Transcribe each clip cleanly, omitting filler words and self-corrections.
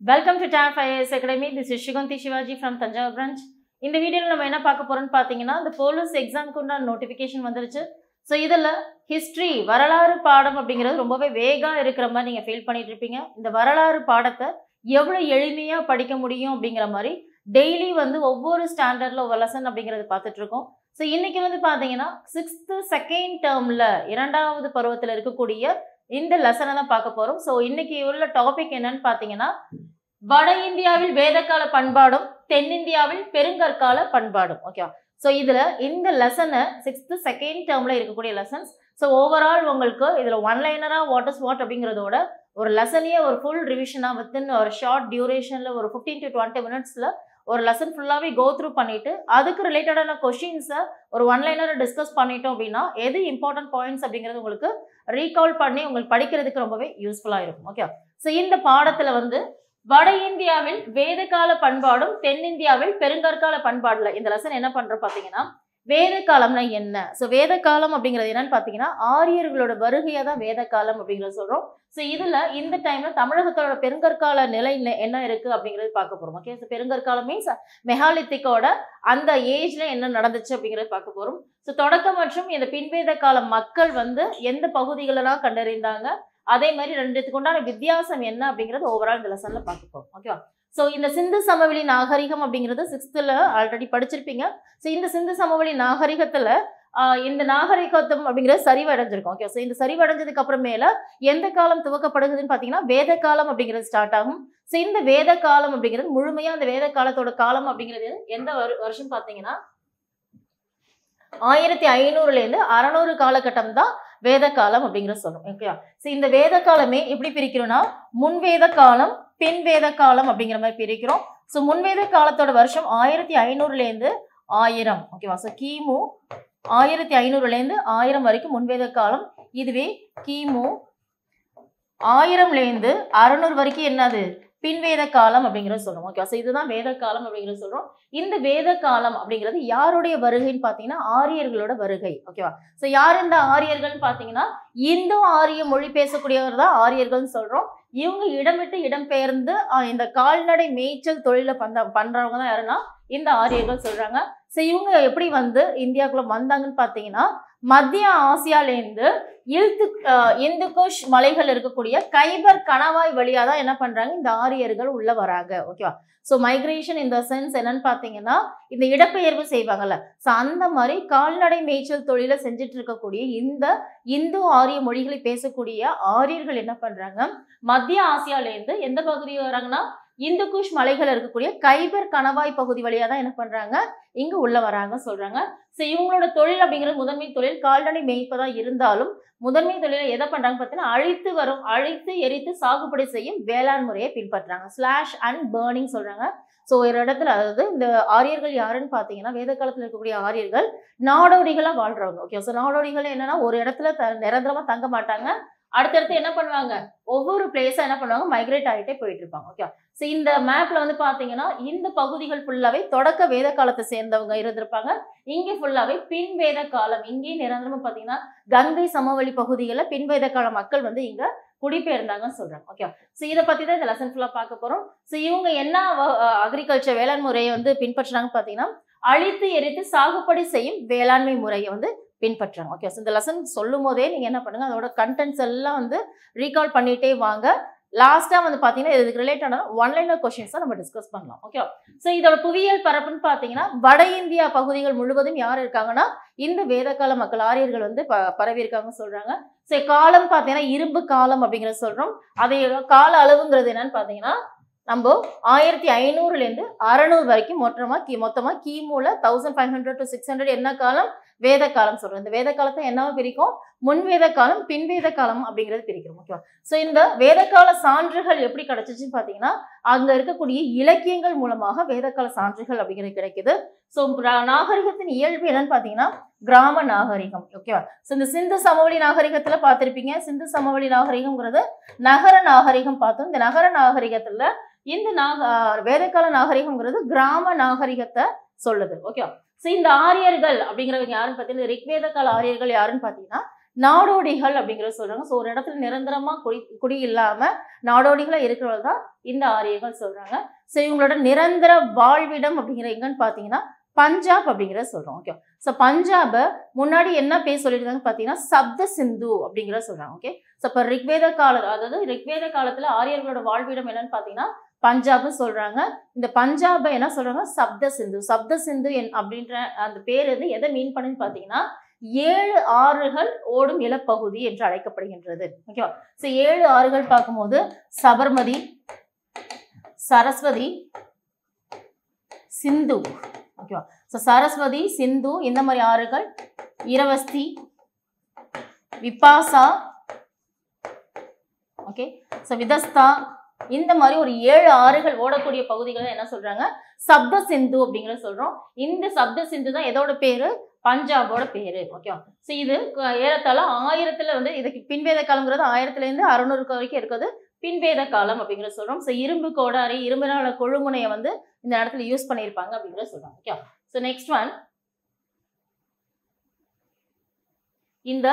Welcome to TAF IAS Academy. This is Shiganti Shivaji from Tanjavur branch. இந்த வீடியோல நம்ம என்ன பார்க்க போறோம்னு பாத்தீங்கன்னா the police examக்கு உண்டான நோட்டிஃபிகேஷன் வந்துருச்சு. சோ இதல history வரலாறு பாடம் அப்படிங்கிறது ரொம்பவே வேகா இருக்கிற மாதிரி நீங்க ஃபீல் பண்ணிட்டு இருப்பீங்க. இந்த வரலாறு பாடத்தை எவ்வளவு எளிமையா படிக்க முடியும் அப்படிங்கிற மாதிரி டெய்லி வந்து ஒவ்வொரு ஸ்டாண்டர்ட்ல ஒரு லெசன் அப்படிங்கறது பார்த்துட்டு இருக்கோம். சோ இன்னைக்கு வந்து பாத்தீங்கன்னா 6th செகண்ட் டேர்ம்ல இரண்டாவது பருவத்துல இருக்கக்கூடிய இந்த லெசனை தான் பார்க்க போறோம். சோ இன்னைக்கு உள்ள டாபிக் என்னன்னு பாத்தீங்கன்னா வட இந்தியாவில் வேதகால பண்பாடும் தென்னிந்தியாவில் பெருங்கற்கால பண்பாடும். ஓகே, சோ இதுல இந்த லெசனை 6th செகண்ட் டேர்ம்ல இருக்கக்கூடிய லெசன்ஸ். ஸோ ஓவரால் உங்களுக்கு இதுல ஒன் லைனரா வாட் இஸ் வாட் அப்படிங்கிறதோட ஒரு லெசனையே ஒரு ஃபுல் ரிவிஷனா வித்தின் ஒரு ஷார்ட் டியூரேஷன்ல ஒரு 15 to 20 மினிட்ஸ்ல ஒரு லெசன் ஃபுல்லாவே கோ த்ரூ பண்ணிட்டு அதுக்கு ரிலேட்டடான கொஸ்டின்ஸை ஒரு ஒன் லைனரை டிஸ்கஸ் பண்ணிட்டோம் அப்படின்னா எது இம்பார்ட்டன்ட் பாயிண்ட்ஸ் அப்படிங்கிறது உங்களுக்கு ரீகால் பண்ணி உங்களுக்கு படிக்கிறதுக்கு ரொம்பவே யூஸ்ஃபுல்லா இருக்கும். ஓகே, ஸோ இந்த பாடத்துல வந்து வட இந்தியாவில் வேதகால பண்பாடும் தென்னிந்தியாவில் பெருங்கற்கால பண்பாடுல இந்த லெசன் என்ன பண்றோம் பாத்தீங்கன்னா வேத காலம்னா என்ன. ஸோ வேத காலம் அப்படிங்கிறது என்னன்னு பாத்தீங்கன்னா ஆரியர்களோட வருகையா தான் வேத காலம் அப்படிங்கறத சொல்றோம். ஸோ இதுல இந்த டைம்ல தமிழகத்தோட பெருங்கற்கால நிலை என்ன இருக்கு அப்படிங்கறது பார்க்க போறோம். ஓகே, ஸோ பெருங்கற்காலம் மீன்ஸ் மெகாலித்திக்கோட அந்த ஏஜ்ல என்ன நடந்துச்சு அப்படிங்கறது பார்க்க போறோம். ஸோ தொடக்கம் மற்றும் இந்த பின்வேத கால மக்கள் வந்து எந்த பகுதிகளெல்லாம் கண்டறிந்தாங்க, அதே மாதிரி ரெண்டுத்துக்கு உண்டான வித்தியாசம் என்ன அப்படிங்கிறது ஓவரால் இந்த லெசன்ல பார்க்க போறோம். ஓகேவா, ஸோ இந்த சிந்து சமவெளி நாகரிகம் அப்படிங்கிறது 6th ஆல்ரெடி படிச்சிருப்பீங்க. ஸோ இந்த சிந்து சமவெளி நாகரிகத்துல இந்த நாகரிகத்தம் அப்படிங்கிறது சரிவடைஞ்சிருக்கும். ஓகே, ஸோ இந்த சரிவடைஞ்சதுக்கு அப்புறமேல எந்த காலம் துவக்கப்படுகுதுன்னு பாத்தீங்கன்னா வேத காலம் அப்படிங்கிறது ஸ்டார்ட் ஆகும். ஸோ இந்த வேத காலம் அப்படிங்கிறது முழுமையா அந்த வேத காலத்தோட காலம் அப்படிங்கிறது எந்த வருஷம் பாத்தீங்கன்னா 1500 இருந்து 600 காலகட்டம் தான் வேத காலம் அப்படிங்கிற சொல்றோம். ஓகே, ஸோ இந்த வேத காலமே எப்படி பிரிக்கிறோம்னா முன்வேத காலம் பின் வேத காலம் அப்படிங்கிற மாதிரி பிரிக்கிறோம். ஸோ முன்வேத காலத்தோட வருஷம் 1500 இருந்து 1000. ஓகேவா, ஸோ கிமு 1500 இருந்து 1000 வரைக்கும் முன்வேத காலம். இதுவே கிமு 1000 இருந்து 600 வரைக்கும் என்னது பின்வேத காலம் அப்படிங்கிறத சொல்றோம். ஓகே, ஸோ இதுதான் வேத காலம் அப்படிங்கிறத சொல்றோம். இந்த வேத காலம் அப்படிங்கிறது யாருடைய வருகைன்னு பாத்தீங்கன்னா ஆரியர்களோட வருகை. ஓகேவா, ஸோ யார் இந்த ஆரியர்கள்னு பாத்தீங்கன்னா இந்தோ ஆரிய மொழி பேசக்கூடியவர் தான் ஆரியர்கள்னு சொல்றோம். இவங்க இடம் விட்டு இடம் பெயர்ந்து இந்த கால்நடை மேய்ச்சல் தொழில பண்றவங்க தான் யாருன்னா இந்த ஆரியர்கள் சொல்றாங்க. ஸோ இவங்க எப்படி வந்து இந்தியாவுக்குள்ள வந்தாங்கன்னு பாத்தீங்கன்னா மத்திய ஆசியாலேருந்து இந்துகுஷ் மலைகள் இருக்கக்கூடிய கைபர் கணவாய் வழியா தான் என்ன பண்றாங்க இந்த ஆரியர்கள் உள்ள வராங்க. ஓகேவா, ஸோ மைக்ரேஷன் இந்த சென்ஸ் என்னன்னு பாத்தீங்கன்னா இந்த இடப்பெயர்வு செய்வாங்கல்ல, ஸோ அந்த மாதிரி கால்நடை மேய்ச்சல் தொழில செஞ்சுட்டு இருக்கக்கூடிய இந்த இந்து ஆரிய மொழிகளை பேசக்கூடிய ஆரியர்கள் என்ன பண்றாங்க மத்திய ஆசியால இருந்து எந்த பகுதி வராங்கன்னா இந்துகுஷ் மலைகள் இருக்கக்கூடிய கைபர் கணவாய் பகுதி வழியா தான் என்ன பண்றாங்க இங்க உள்ள வராங்க சொல்றாங்க. ஸோ இவங்களோட தொழில் அப்படிங்கிறது முதன்மை தொழில் கால்நடை மேய்ப்பதா இருந்தாலும் முதன்மை தொழிலை எதை பண்றாங்க பார்த்தீங்கன்னா அழித்து எரித்து சாகுபடி செய்யும் வேளாண் முறையை பின்பற்றாங்க. ஸ்லாஷ் அண்ட் பர்னிங் சொல்றாங்க. ஸோ ஒரு இடத்துல அதாவது இந்த ஆரியர்கள் யாருன்னு பாத்தீங்கன்னா வேத காலத்துல இருக்கக்கூடிய ஆரியர்கள் நாடோடிகளா வாழ்றவங்க. ஓகே, ஸோ நாடோடிகள் என்னன்னா ஒரு இடத்துல நிரந்தரமா தங்க மாட்டாங்க, அடுத்தடுத்து என்ன பண்ணுவாங்க ஒவ்வொரு பிளேஸா என்ன பண்ணுவாங்க மைக்ரேட் ஆகிட்டே போயிட்டு இருப்பாங்க. ஓகே, ஸோ இந்த மேப்ல வந்து பாத்தீங்கன்னா இந்த பகுதிகள் ஃபுல்லாவே தொடக்க வேத காலத்தை சேர்ந்தவங்க இருந்திருப்பாங்க. இங்க ஃபுல்லாவே பின் வேத காலம், இங்கேயும் நிரந்தரமா பாத்தீங்கன்னா கங்கை சமவெளி பகுதிகளில் பின் வேத கால மக்கள் வந்து இங்க குடிபெயர்ந்தாங்கன்னு சொல்றாங்க. ஓகே, ஸோ இதை பத்தி தான் இந்த லெசன் ஃபுல்லா பார்க்க போறோம். ஸோ இவங்க என்ன அக்ரிகல்ச்சர் வேளாண் முறையை வந்து பின்பற்றுறாங்க பாத்தீங்கன்னா அழித்து எரித்து சாகுபடி செய்யும் வேளாண்மை முறையை வந்து பின்பற்றுறாங்க. ஓகே, ஸோ இந்த லெசன் சொல்லும் போதே நீங்க என்ன பண்ணுங்க அதோட கண்டென்ட்ஸ் எல்லாம் வந்து ரீகால் பண்ணிட்டே வாங்க. லாஸ்டா வந்து பாத்தீங்கன்னா இதுக்கு ரிலேட்டடான ஒன்லைனர் கொஸ்டின்ஸ் நம்ம டிஸ்கஸ் பண்ணலாம். ஓகே, ஸோ இதோட புவியியல் பரப்புன்னு பாத்தீங்கன்னா வட இந்தியா பகுதிகள் முழுவதும் யார் இருக்காங்கன்னா இந்த வேதகால மக்கள் ஆரியர்கள் வந்து பரவி இருக்காங்கன்னு சொல்றாங்க. ஸோ காலம் பாத்தீங்கன்னா இரும்பு காலம் அப்படிங்கறத சொல்றோம். அதை கால அளவுங்கிறது என்னன்னு பாத்தீங்கன்னா நம்ம 1500 இருந்து 600 வரைக்கும் மொத்தமா கிமுல 1500 to 600 என்ன காலம் வேத காலம் சொல்றோம். இந்த வேத காலத்தை என்னவா பிரிக்கும் முன்வேத காலம் பின்வேத காலம் அப்படிங்கிறது பிரிக்கிறோம். ஓகேவா, ஸோ இந்த வேதகால சான்றுகள் எப்படி கிடைச்சிச்சுன்னு பாத்தீங்கன்னா அங்க இருக்கக்கூடிய இலக்கியங்கள் மூலமாக வேதகால சான்றுகள் அப்படிங்கிறது கிடைக்குது. ஸோ நாகரிகத்தின் இயல்பு என்னன்னு பாத்தீங்கன்னா கிராம நாகரிகம். ஓகேவா, ஸோ இந்த சிந்து சமவெளி நாகரிகத்துல பார்த்திருப்பீங்க. சிந்து சமவெளி நாகரிகம்ங்கிறது நகர நாகரிகம் பார்த்தோம். இந்த நகர நாகரிகத்துல இந்த வேதகால நாகரிகம்ங்கிறது கிராம நாகரிகத்தை சொல்லுது. ஓகே, ஸோ இந்த ஆரியர்கள் அப்படிங்கிறவங்க யாருன்னு பார்த்தீங்கன்னா ரிக்வேத கால ஆரியர்கள் யாருன்னு பார்த்தீங்கன்னா நாடோடிகள் அப்படிங்கிறத சொல்றாங்க. ஸோ ஒரு இடத்துல நிரந்தரமா குடி இல்லாம நாடோடிகளா இருக்கிறவங்க தான் இந்த ஆரியர்கள் சொல்றாங்க. ஸோ இவங்களோட நிரந்தர வாழ்விடம் அப்படிங்கிற எங்கன்னு பாத்தீங்கன்னா பஞ்சாப் அப்படிங்கிறத சொல்றோம். ஓகே. ஸோ பஞ்சாபை முன்னாடி என்ன பேர் சொல்லியிருக்காங்க பாத்தீங்கன்னா சப்த சிந்து அப்படிங்கிறத சொல்றாங்க. ஓகே. ஸோ இப்போ ரிக்வேத காலம், அதாவது ரிக்வேத காலத்துல ஆரியர்களோட வாழ்விடம் என்னன்னு பாத்தீங்கன்னா பஞ்சாப்னு சொல்றாங்க. இந்த பஞ்சாபை என்ன சொல்றாங்க சப்த சிந்து. சப்த சிந்து அப்படின்ற அந்த பேர் வந்து எதை மீன் பண்ணுன்னு பாத்தீங்கன்னா 7 ஆறுகள் ஓடும் நிலப்பகுதி என்று அழைக்கப்படுகின்றது. ஓகேவா. ஸோ 7 ஆறுகள் பார்க்கும்போது சபர்மதி, சரஸ்வதி, சிந்து. ஓகேவா. ஸோ சரஸ்வதி, சிந்து இந்த மாதிரி ஆறுகள், இரவஸ்தி, விபாசா, ஓகே, ஸோ விதஸ்தா, இந்த மாதிரி ஒரு 7 ஆறுகள் ஓடக்கூடிய பகுதிகளை என்ன சொல்றாங்க சப்த சிந்து அப்படிங்கிற சொல்றோம். இந்த சப்த சிந்து தான் எதோட பேரு பஞ்சாபோட பேரு. ஓகேவா. ஸோ இது ஏறத்தாழ 1000 வந்து இதுக்கு பின்வேத காலம்ங்கிறது 1000 600 வரைக்கும் இருக்குது பின்வேத காலம் அப்படிங்கிற சொல்றோம். ஸோ இரும்பு கோடாரி, இரும்பினால கொழுமுனையை வந்து இந்த இடத்துல யூஸ் பண்ணியிருப்பாங்க அப்படிங்கிற சொல்றாங்க. ஓகே. ஸோ நெக்ஸ்ட் ஒன், இந்த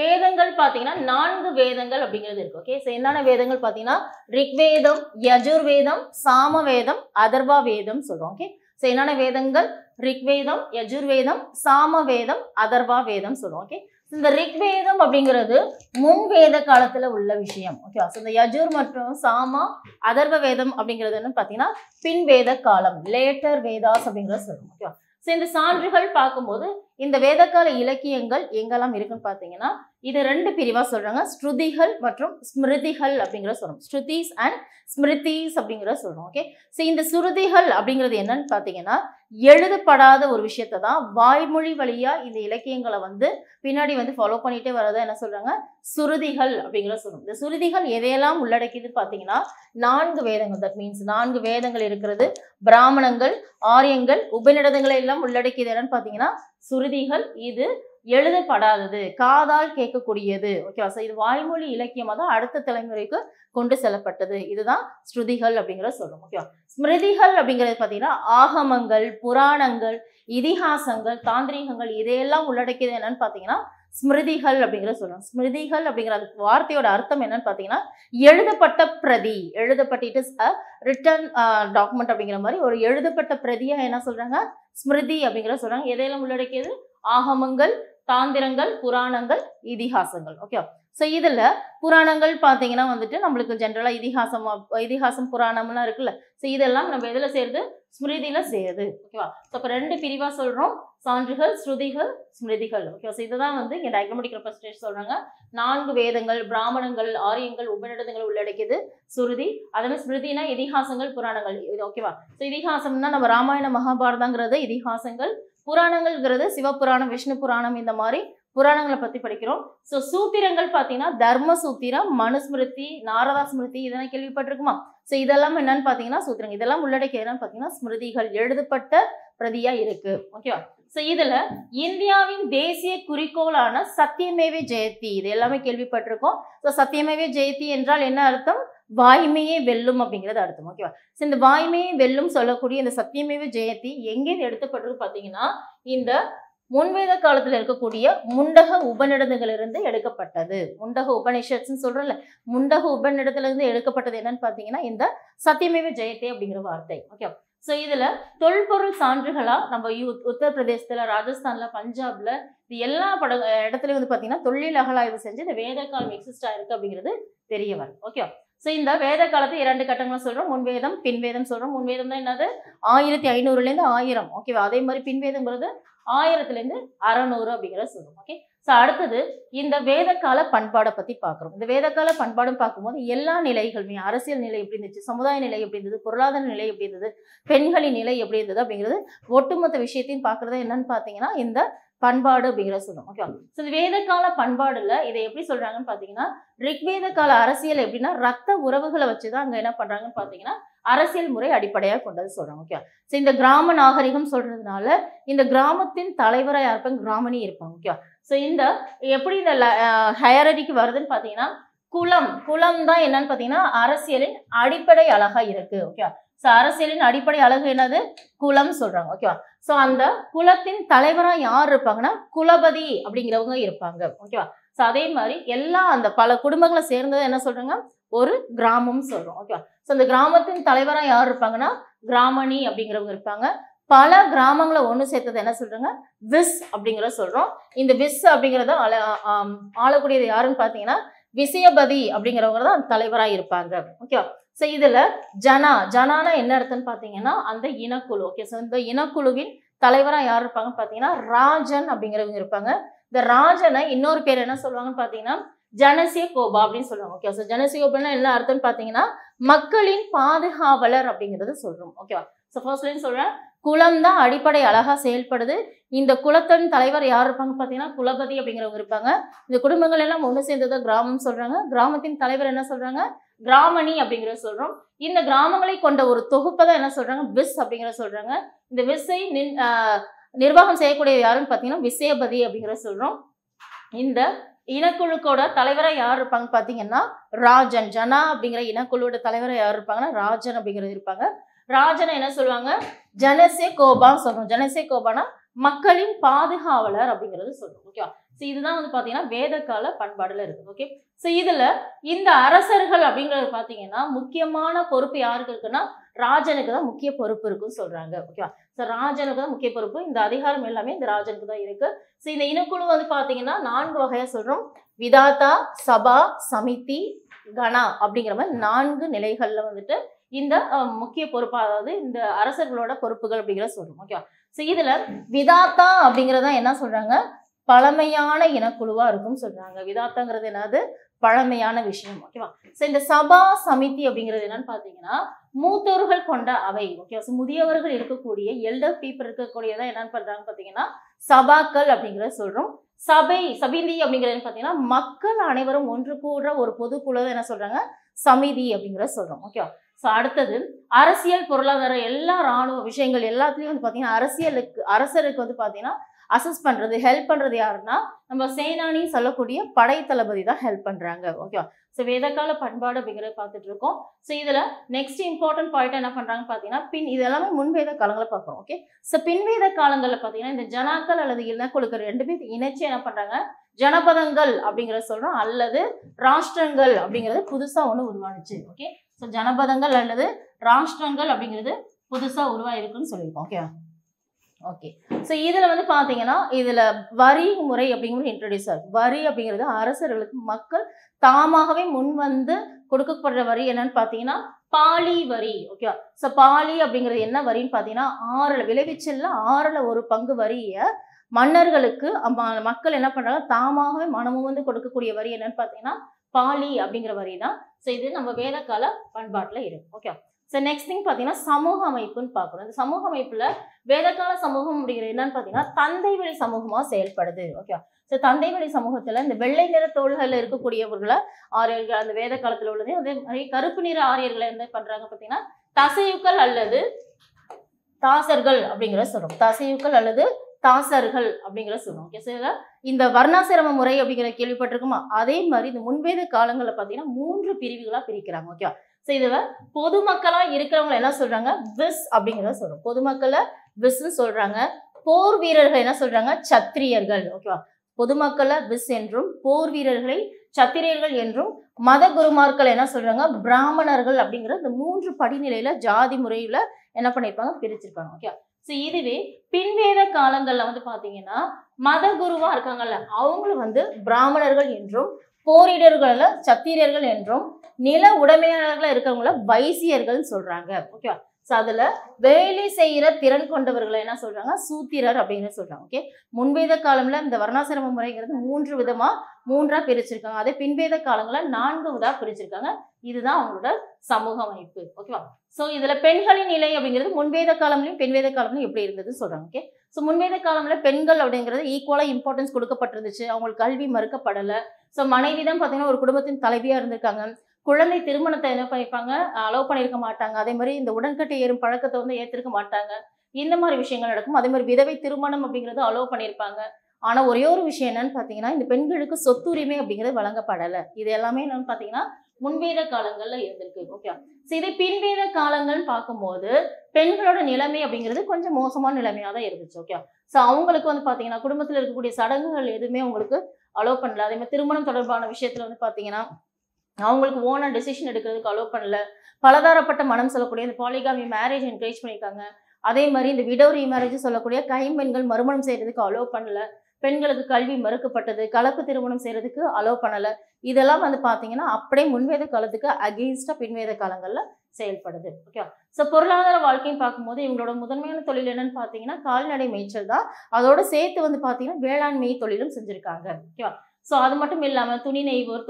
வேதங்கள் பாத்தீங்கன்னா 4 வேதங்கள் அப்படிங்கிறது இருக்கு. ஓகே. ஸோ என்னென்ன வேதங்கள் பாத்தீங்கன்னா ரிக்வேதம், யஜுர்வேதம், சாமவேதம், அதர்வா வேதம் சொல்றோம். ஓகே. ஸோ என்னென்ன வேதங்கள் ரிக்வேதம், யஜுர்வேதம், சாமவேதம், அதர்வா வேதம் சொல்றோம். ஓகே. இந்த ரிக்வேதம் அப்படிங்கிறது முன்வேத காலத்துல உள்ள விஷயம். ஓகே. ஸோ இந்த யஜுர் மற்றும் சாமா அதர்வ வேதம் அப்படிங்கிறது என்ன பாத்தீங்கன்னா பின்வேத காலம், லேட்டர் வேதாஸ் அப்படிங்கிறத சொல்றோம். ஓகே. ஸோ இந்த சான்றுகள் பார்க்கும்போது இந்த வேதக்கால இலக்கியங்கள் எங்கெல்லாம் இருக்குன்னு பாத்தீங்கன்னா இது 2 பிரிவா சொல்றாங்க. ஸ்ருதிகள் மற்றும் ஸ்மிருதிகள் அப்படிங்கிற சொல்றோம். ஸ்ருதிஸ் அண்ட் ஸ்மிருதிஸ் அப்படிங்கிற சொல்றோம். ஓகே. ஸோ இந்த சுருதிகள் அப்படிங்கிறது என்னன்னு பாத்தீங்கன்னா எழுதப்படாத ஒரு விஷயத்தை தான் வாய்மொழி வழியா இந்த இலக்கியங்களை வந்து பின்னாடி வந்து ஃபாலோ பண்ணிட்டே வரதை என்ன சொல்றாங்க சுருதிகள் அப்படிங்கிற சொல்றோம். இந்த சுருதிகள் எதையெல்லாம் உள்ளடக்கிது பாத்தீங்கன்னா 4 வேதங்கள். தட் மீன்ஸ் 4 வேதங்கள் இருக்கிறது. பிராமணங்கள், ஆரியங்கள், உபநிடதங்களை எல்லாம் உள்ளடக்கியது என்னன்னு பாத்தீங்கன்னா சுருதிகள். இது எழுதப்படாதது, காதால் கேட்கக்கூடியது. ஓகேவா. ஸோ இது வாய்மொழி இலக்கியமாக தான் அடுத்த தலைமுறைக்கு கொண்டு செல்லப்பட்டது. இதுதான் ஸ்ருதிகள் அப்படிங்கிறத சொல்றோம். ஓகேவா. ஸ்மிருதிகள் அப்படிங்கிறது பார்த்தீங்கன்னா ஆகமங்கள், புராணங்கள், இதிகாசங்கள், தாந்திரீகங்கள் இதையெல்லாம் உள்ளடக்கியது என்னன்னு பார்த்தீங்கன்னா ஸ்மிருதிகள் அப்படிங்கிறத சொல்றோம். ஸ்மிருதிகள் அப்படிங்கிற வார்த்தையோட அர்த்தம் என்னன்னு பார்த்தீங்கன்னா எழுதப்பட்ட பிரதி, எழுதப்பட்ட it is a written document அப்படிங்கிற மாதிரி ஒரு எழுதப்பட்ட பிரதியா என்ன சொல்றாங்க ஸ்மிருதி அப்படிங்கிற சொல்றாங்க. எதையெல்லாம் உள்ளடக்கியது ஆகமங்கள், தாந்திரங்கள், புராணங்கள், இதிகாசங்கள். ஓகே. ஸோ இதுல புராணங்கள் பார்த்தீங்கன்னா வந்துட்டு நம்மளுக்கு ஜென்ரலா இதிகாசம் புராணம்லாம் இருக்குல்ல. ஸோ இதெல்லாம் நம்ம எதுல சேருது ஸ்மிருதியில சேருது. ஓகேவா. ஸோ இப்போ 2 பிரிவா சொல்றோம், சான்றுகள், ஸ்ருதிகள், ஸ்மிருதிகள். ஓகே. ஸோ இதுதான் வந்து இங்க டயக்ராமேட்டிக் ரெப்ரசன்டேஷன் சொல்றாங்க. 4 வேதங்கள், பிராமணங்கள், ஆரியங்கள், உபநிடதங்கள் உள்ளடக்கியது சுருதி. அதனால ஸ்மிருதினா இதிகாசங்கள், புராணங்கள். இது ஓகேவா. ஸோ இதிகாசம்னா நம்ம ராமாயண மகாபாரதங்கிறது இதிகாசங்கள், புராணங்கள்ங்கிறது சிவபுராணம், விஷ்ணு புராணம், இந்த மாதிரி புராணங்களை பத்தி படிக்கிறோம். ஸோ சூத்திரங்கள் பார்த்தீங்கன்னா தர்ம சூத்திரம், மனுஸ்மிருதி, நாரதா ஸ்மிருதி இதெல்லாம் கேள்விப்பட்டிருக்குமா. ஸோ இதெல்லாம் என்னன்னு பார்த்தீங்கன்னா சூத்திரங்கள். இதெல்லாம் உள்ளடக்கிய என்னன்னு பார்த்தீங்கன்னா ஸ்மிருதிகள் எழுதப்பட்ட பிரதியா இருக்கு. ஓகேவா. ஸோ இதுல இந்தியாவின் தேசிய குறிக்கோளான சத்தியமேவே ஜெயதி இது எல்லாமே கேள்விப்பட்டிருக்கோம். ஸோ சத்தியமேவே ஜெயதி என்றால் என்ன அர்த்தம் வாய்மையே வெல்லும் அப்படிங்கிறது அர்த்தம். ஓகேவா. ஸோ இந்த வாய்மையே வெல்லும் சொல்லக்கூடிய இந்த சத்தியமேவே ஜெயதி எங்கே எடுத்தப்பட்டிருக்கு பார்த்தீங்கன்னா இந்த முன்வேத காலத்துல இருக்கக்கூடிய முண்டக உபநிடதங்களிலிருந்து எடுக்கப்பட்டது. முண்டக உபநிஷத்ஸ்ன்னு சொல்றோம்ல, முண்டக உபநிடத்துல இருந்து எடுக்கப்பட்டது என்னன்னு பாத்தீங்கன்னா இந்த சத்தியமேவ ஜெயதே அப்படிங்கிற வார்த்தை. ஓகே. ஸோ இதுல தொல்பொருள் சான்றுகளா நம்ம உத்தரப்பிரதேசத்துல, ராஜஸ்தான்ல, பஞ்சாப்ல இது எல்லா இடத்துலயும் வந்து பாத்தீங்கன்னா தொழில் அகலாய்வு செஞ்சு இந்த வேத காலம் எக்ஸிஸ்ட் ஆயிருக்கு அப்படிங்கிறது தெரிய வரும். ஓகே. ஸோ இந்த வேத காலத்தை 2 கட்டங்களா சொல்றோம். முன்வேதம், பின்வேதம் சொல்றோம். முன்வேதம் தான் என்னது 1500 1000. ஓகேவா. அதே மாதிரி பின்வேதம்ங்கிறது 1000 600 அப்படிங்கிறத சொல்றோம். ஓகே. ஸோ அடுத்தது இந்த வேதக்கால பண்பாடை பத்தி பார்க்குறோம். இந்த வேதக்கால பண்பாடும் பார்க்கும்போது எல்லா நிலைகளுமே, அரசியல் நிலை எப்படி இருந்துச்சு, சமுதாய நிலை எப்படி இருந்தது, பொருளாதார நிலை எப்படி இருந்தது, பெண்களின் நிலை எப்படி இருந்தது அப்படிங்கிறது ஒட்டுமொத்த விஷயத்தையும் பார்க்கறது என்னன்னு பார்த்தீங்கன்னா இந்த பண்பாடு அப்படிங்கிறத சொல்றோம். ஓகே. ஸோ இந்த வேதக்கால பண்பாடுல இதை எப்படி சொல்றாங்கன்னு பார்த்தீங்கன்னா ரிக்வேத கால அரசியல் எப்படின்னா ரத்த உறவுகளை வச்சுதான் அங்க என்ன பண்றாங்கன்னு பார்த்தீங்கன்னா அரசியல் முறை அடிப்படையாக கொண்டது சொல்றாங்க. ஓகே. ஸோ இந்த கிராம நாகரிகம் சொல்றதுனால இந்த கிராமத்தின் தலைவராக இருப்பாங்க, கிராமணி இருப்பாங்க. ஓகே. ஸோ இந்த எப்படி இந்த ஹையரரிக்கு வருதுன்னு பார்த்தீங்கன்னா குலம் தான் என்னன்னு பார்த்தீங்கன்னா அரசியலின் அடிப்படை அழகா இருக்கு. ஓகே. ஸோ அரசியலின் அடிப்படை அழகு என்னது குலம் சொல்றாங்க. ஓகேவா. ஸோ அந்த குலத்தின் தலைவராக யார் இருப்பாங்கன்னா குலபதி அப்படிங்கிறவங்க இருப்பாங்க. ஓகேவா. ஸோ அதே மாதிரி எல்லா அந்த பல குடும்பங்களை சேர்ந்தது என்ன சொல்றாங்க, ஒரு கிராமம் சொல்றோம். ஓகேவா. ஸோ இந்த கிராமத்தின் தலைவராக யார் இருப்பாங்கன்னா கிராமணி அப்படிங்கிறவங்க இருப்பாங்க. பல கிராமங்களை ஒன்று சேர்த்தது என்ன சொல்றாங்க, விஸ் அப்படிங்கிற சொல்றோம். இந்த விஸ் அப்படிங்கிறத ஆளக்கூடியது யாருன்னு பார்த்தீங்கன்னா விசயபதி அப்படிங்கிறவங்க தான் தலைவராக இருப்பாங்க. ஓகேவா. ஸோ இதுல ஜனானா என்ன அர்த்தம்னு பார்த்தீங்கன்னா அந்த இனக்குழு. ஓகே. ஸோ இந்த இனக்குழுவின் தலைவராக யார் இருப்பாங்கன்னு பார்த்தீங்கன்னா ராஜன் அப்படிங்கிறவங்க இருப்பாங்க. இந்த ராஜனை இன்னொரு பேர் என்ன சொல்லுவாங்கன்னு பார்த்தீங்கன்னா ஜனசிய கோபா அப்படின்னு சொல்லுவாங்க. ஓகே. ஸோ ஜனசிய கோபான்னா என்ன அர்த்தம்னு பார்த்தீங்கன்னா மக்களின் பாதுகாவலர் அப்படிங்கிறது சொல்றோம். ஓகேவா. ஸோ ஃபர்ஸ்ட் லைன் சொல்றேன், குலம் தான் அடிப்படை அழகா செயல்படுது. இந்த குலத்தின் தலைவர் யார் இருப்பாங்க பார்த்தீங்கன்னா குலபதி அப்படிங்கிறவங்க இருப்பாங்க. இந்த குடும்பங்கள் எல்லாம் ஒன்று சேர்ந்ததை கிராமம் சொல்றாங்க. கிராமத்தின் தலைவர் என்ன சொல்றாங்க, கிராமணி அப்படிங்கிறத சொல்றோம். இந்த கிராமங்களை கொண்ட ஒரு தொகுப்பை தான் என்ன சொல்றாங்க, விஸ் அப்படிங்கிறத சொல்றாங்க. இந்த விஸ்ஸை நிர்வாகம் செய்யக்கூடிய யாருன்னு பார்த்தீங்கன்னா விசயபதி அப்படிங்கிறத சொல்றோம். இந்த இனக்குழுக்கோட தலைவராக யார் இருப்பாங்க பார்த்தீங்கன்னா ராஜன். ஜனா அப்படிங்கிற இனக்குழுவோட தலைவராக யார் இருப்பாங்கன்னா ராஜன் அப்படிங்கிறது இருப்பாங்க. ராஜனை என்ன சொல்லுவாங்க, ஜனசே கோபான்னு சொல்றோம். ஜனசே கோபானா மக்களின் பாதுகாவலர் அப்படிங்கிறது சொல்றோம். ஓகேவா. ஸோ இதுதான் வந்து பார்த்தீங்கன்னா வேதகால பண்பாடுல இருக்கு. ஓகே. ஸோ இதுல இந்த அரசர்கள் அப்படிங்கிறது பார்த்தீங்கன்னா முக்கியமான பொறுப்பு யாருக்கு இருக்குன்னா ராஜனுக்கு தான் முக்கிய பொறுப்பு இருக்குன்னு சொல்றாங்க. ஓகேவா. ஸோ ராஜனுக்கு தான் முக்கிய பொறுப்பு. இந்த அதிகாரம் எல்லாமே இந்த ராஜனுக்கு தான் இருக்கு. ஸோ இந்த இனக்குழு வந்து பார்த்தீங்கன்னா 4 வகையா சொல்றோம். விதாத்தா, சபா, சமிதி, கணா அப்படிங்கிற மாதிரி 4 நிலைகள்ல வந்துட்டு இந்த முக்கிய பொறுப்பா, அதாவது இந்த அரசர்களோட பொறுப்புகள் அப்படிங்கிற சொல்றோம். ஓகேவா. ஸோ இதுல விதாத்தா அப்படிங்கிறத என்ன சொல்றாங்க, பழமையான இனக்குழுவா இருக்கும்னு சொல்றாங்க. விதாத்தாங்கிறது என்னது, பழமையான விஷயம். ஓகேவா. ஸோ இந்த சபா சமிதி அப்படிங்கிறது என்னன்னு பார்த்தீங்கன்னா மூத்தோர்கள் கொண்ட அவை. ஓகே. ஸோ முதியவர்கள் இருக்கக்கூடிய எல்டர் பீப்புள் இருக்கக்கூடியதான் என்னன்னு பண்றாங்க பார்த்தீங்கன்னா சபாக்கள் அப்படிங்கிறத சொல்றோம். சபிந்தி அப்படிங்கிறது பார்த்தீங்கன்னா மக்கள் அனைவரும் ஒன்று கூடுற ஒரு பொதுக்குழு என்ன சொல்றாங்க, சமிதி அப்படிங்கிறத சொல்றோம். ஓகேவா. ஸோ அடுத்தது அரசியல், பொருளாதார, எல்லா இராணுவ விஷயங்கள் எல்லாத்துலேயும் வந்து பார்த்தீங்கன்னா அரசருக்கு வந்து பார்த்தீங்கன்னா அசஸ் பண்றது, ஹெல்ப் பண்றது யாருன்னா நம்ம சேனானி சொல்லக்கூடிய படை தளபதி தான் ஹெல்ப் பண்றாங்க. ஓகேவா. ஸோ வேதகால பண்பாடு அப்படிங்கிறத பார்த்துட்டு இருக்கோம். ஸோ இதுல நெக்ஸ்ட் இம்பார்ட்டன்ட் பாயிண்ட் என்ன பண்றாங்க பார்த்தீங்கன்னா இது எல்லாமே முன்வேத காலங்களை பார்க்குறோம். ஓகே. ஸோ பின்வேத காலங்களில் பார்த்தீங்கன்னா இந்த ஜனாக்கள் அல்லது இனக்குழுக்கள் 2 பேர் இணைச்சு என்ன பண்றாங்க, ஜனபதங்கள் அப்படிங்கிறத சொல்றோம், அல்லது ராஷ்டிரங்கள் அப்படிங்கிறது புதுசா ஒன்று உருவானுச்சு. ஓகே. ஸோ ஜனபதங்கள் அல்லது ராஷ்டிரங்கள் அப்படிங்கிறது புதுசா உருவாயிருக்குன்னு சொல்லியிருக்கோம். ஓகே. ஓகே. ஸோ இதுல வந்து பாத்தீங்கன்னா இதுல வரி முறை அப்படிங்கிறது இன்ட்ரோடியூஸ் ஆகுது. வரி அப்படிங்கிறது அரசர்களுக்கு மக்கள் தாமாகவே முன் வந்து கொடுக்கப்படுற வரி என்னன்னு பாத்தீங்கன்னா பாலி வரி. ஓகே. ஸோ பாலி அப்படிங்கிறது என்ன வரின்னு பாத்தீங்கன்னா விளைவிச்சல்ல 1/6 பங்கு வரிய மன்னர்களுக்கு மக்கள் என்ன பண்றாங்க, தாமாகவே மனமும் வந்து கொடுக்கக்கூடிய வரி என்னன்னு பாத்தீங்கன்னா பாலி அப்படிங்கிற வரி தான். ஸோ இது நம்ம வேதகால பண்பாட்டுல இருக்கு. ஓகே. ஸோ நெக்ஸ்ட் திங் பார்த்தீங்கன்னா சமூக அமைப்புன்னு பார்க்கணும். இந்த சமூக அமைப்புல வேதகால சமூகம் அப்படிங்கிறது என்னன்னு பார்த்தீங்கன்னா தந்தை வழி சமூகமா செயல்படுது. ஓகே. ஸோ தந்தை வழி சமூகத்துல இந்த வெள்ளை நிற தோள்கள் இருக்கக்கூடியவர்களை ஆரியர்கள் அந்த வேத காலத்துல உள்ளது. அதே மாதிரி கருப்பு நிற ஆரியர்களை என்ன பண்றாங்க பார்த்தீங்கன்னா தசையுக்கள் அல்லது தாசர்கள் அப்படிங்கிற சொல்றோம். தசையுக்கள் அல்லது தாசர்கள் அப்படிங்கிற சொல்லுவோம். ஓகே. ஸோ இந்த வர்ணாசிரம முறை அப்படிங்கிற கேள்விப்பட்டிருக்குமா, அதே மாதிரி இந்த முன்வேத காலங்களில் பார்த்தீங்கன்னா 3 பிரிவுகளா பிரிக்கிறாங்க. ஓகே. ஸோ இதுல பொதுமக்களா இருக்கிறவங்க என்ன சொல்றாங்க, விஸ் அப்படிங்கிறத சொல்றோம். பொதுமக்களை விஸ்ன்னு சொல்றாங்க. போர் வீரர்கள் என்ன சொல்றாங்க, சத்திரியர்கள். ஓகேவா. பொதுமக்களை விஸ் என்றும் போர் வீரர்களை சத்திரியர்கள் என்றும் மத குருமார்கள் என்ன சொல்றாங்க, பிராமணர்கள் அப்படிங்கிற இந்த 3 படிநிலையில ஜாதி முறையில என்ன பண்ணிருப்பாங்க, பிரிச்சிருப்பாங்க. ஓகே. ஸோ இதுவே பின்வேத காலங்கள்ல வந்து பாத்தீங்கன்னா மத குருவா இருக்காங்கல்ல அவங்களும் வந்து பிராமணர்கள் என்றும் போரிடர்கள சத்திரியர்கள் என்றும் நில உடைமையாளர்களா இருக்கிறவங்கள வைசியர்கள் சொல்றாங்க. ஓகேவா. ஸோ அதுல வேலை செய்யற திறன் கொண்டவர்களை என்ன சொல்றாங்க, சூத்திரர் அப்படின்னு சொல்றாங்க. ஓகே. முன்வேத காலம்ல இந்த வர்ணாசிரம முறைங்கிறது 3 விதமா 3ஆ பிரிச்சிருக்காங்க. அதே பின்வேத காலங்கள 4 விதா பிரிச்சிருக்காங்க. இதுதான் அவங்களோட சமூக அமைப்பு. ஓகேவா. ஸோ இதுல பெண்களின் நிலை அப்படிங்கிறது முன்வேத காலம்லயும் பின்வேத காலம்லயும் எப்படி இருந்தது சொல்றாங்க. ஓகே. ஸோ முன்வேத காலம்ல பெண்கள் அப்படிங்கிறது ஈக்குவலா இம்பார்ட்டன்ஸ் கொடுக்கப்பட்டிருந்துச்சு. அவங்களுக்கு கல்வி மறுக்கப்படலை. ஸோ மனைவி தான் பார்த்தீங்கன்னா ஒரு குடும்பத்தின் தலைவியா இருந்திருக்காங்க. குழந்தை திருமணத்தை என்ன பண்ணிருப்பாங்க, அலோவ் பண்ணியிருக்க மாட்டாங்க. அதே மாதிரி இந்த உடன்கட்டை ஏறும் பழக்கத்தை வந்து ஏற்றிருக்க மாட்டாங்க. இந்த மாதிரி விஷயங்கள் நடக்கும். அதே மாதிரி விதவை திருமணம் அப்படிங்கிறது அலோவ் பண்ணியிருப்பாங்க. ஆனால் ஒரே ஒரு விஷயம் என்னன்னு பார்த்தீங்கன்னா இந்த பெண்களுக்கு சொத்துரிமை அப்படிங்கிறது வழங்கப்படலை. இது எல்லாமே என்னன்னு பார்த்தீங்கன்னா முன்வேத காலங்கள்ல இருந்திருக்கு. ஓகே, இதே பின்வேத காலங்கள்னு பார்க்கும்போது பெண்களோட நிலைமை அப்படிங்கிறது கொஞ்சம் மோசமான நிலைமையா தான் இருந்துச்சு. ஓகே, ஸோ அவங்களுக்கு வந்து பாத்தீங்கன்னா குடும்பத்துல இருக்கக்கூடிய சடங்குகள் எதுவுமே அவங்களுக்கு அலோவ் பண்ணல. அதே மாதிரி திருமணம் தொடர்பான விஷயத்துல வந்து பாத்தீங்கன்னா அவங்களுக்கு ஓனா டெசிஷன் எடுக்கிறதுக்கு அலோவ் பண்ணல. பலதரப்பட்ட மனம் சொல்லக்கூடிய இந்த பாலிகாமி மேரேஜ் என்கரேஜ் பண்ணியிருக்காங்க. அதே மாதிரி இந்த விடோ ரீமேரேஜ் சொல்லக்கூடிய கைம்பெண்கள் மறுமணம் செய்யறதுக்கு அலோவ் பண்ணல. பெண்களுக்கு கல்வி மறுக்கப்பட்டது. கலப்பு திருமணம் செய்யறதுக்கு அலோவ் பண்ணல. இதெல்லாம் வந்து பாத்தீங்கன்னா அப்படியே முன்வேத காலத்துக்கு அகெயின்ஸ்டா பின்வேத காலங்கள்ல செயல்படுது. ஓகே, ஸோ பொருளாதார வாழ்க்கைன்னு பார்க்கும்போது இவங்களோட முதன்மையான தொழில் என்னன்னு பாத்தீங்கன்னா கால்நடை மேய்ச்சல் தான். அதோட சேர்த்து வந்து பாத்தீங்கன்னா வேளாண்மை தொழிலும் செஞ்சிருக்காங்க. ஓகேவா, ஸோ அது மட்டும் இல்லாமல் துணி நெய்வோர்,